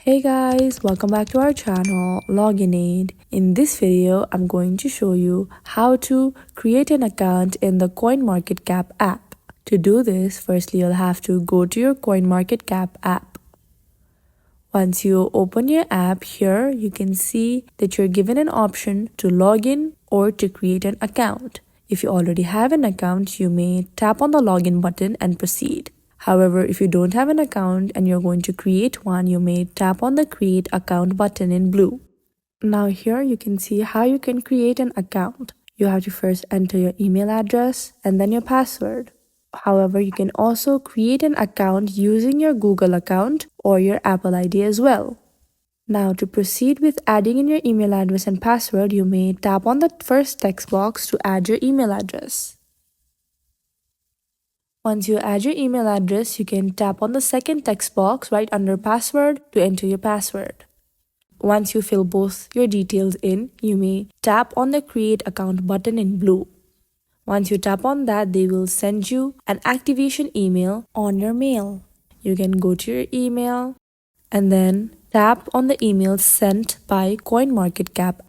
Hey guys, welcome back to our channel Login Aid. In this video, I'm going to show you how to create an account in the CoinMarketCap app. To do this, firstly you'll have to go to your CoinMarketCap app. Once you open your app, here you can see that you're given an option to log in or to create an account. If you already have an account, you may tap on the login button and proceed. However, if you don't have an account and you're going to create one, you may tap on the create account button in blue. Now here you can see how you can create an account. You have to first enter your email address and then your password. However, you can also create an account using your Google account or your Apple ID as well. Now to proceed with adding in your email address and password, you may tap on the first text box to add your email address. Once you add your email address, you can tap on the second text box right under password to enter your password. Once you fill both your details in, you may tap on the create account button in blue. Once you tap on that, they will send you an activation email on your mail. You can go to your email and then tap on the email sent by CoinMarketCap.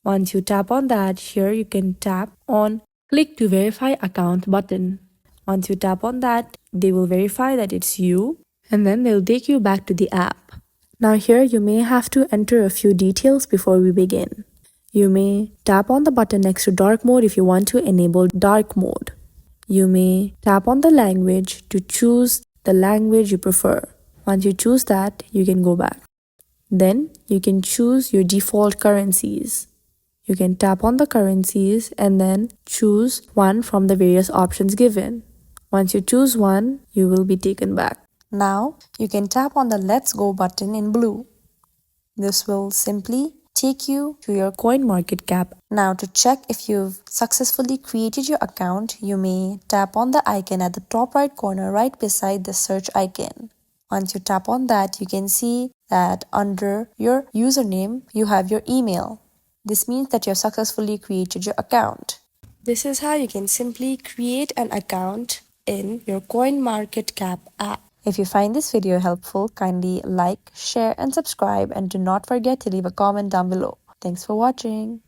Once you tap on that, here you can tap on click to verify account button. Once you tap on that, they will verify that it's you and then they'll take you back to the app. Now here you may have to enter a few details before we begin. You may tap on the button next to dark mode if you want to enable dark mode. You may tap on the language to choose the language you prefer. Once you choose that, you can go back. Then you can choose your default currencies. You can tap on the currencies and then choose one from the various options given. Once you choose one, you will be taken back. Now, you can tap on the Let's Go button in blue. This will simply take you to your CoinMarketCap. Now, to check if you've successfully created your account, you may tap on the icon at the top right corner right beside the search icon. Once you tap on that, you can see that under your username, you have your email. This means that you have successfully created your account. This is how you can simply create an account in your CoinMarketCap app. If you find this video helpful, kindly like, share and subscribe, and do not forget to leave a comment down below. Thanks for watching.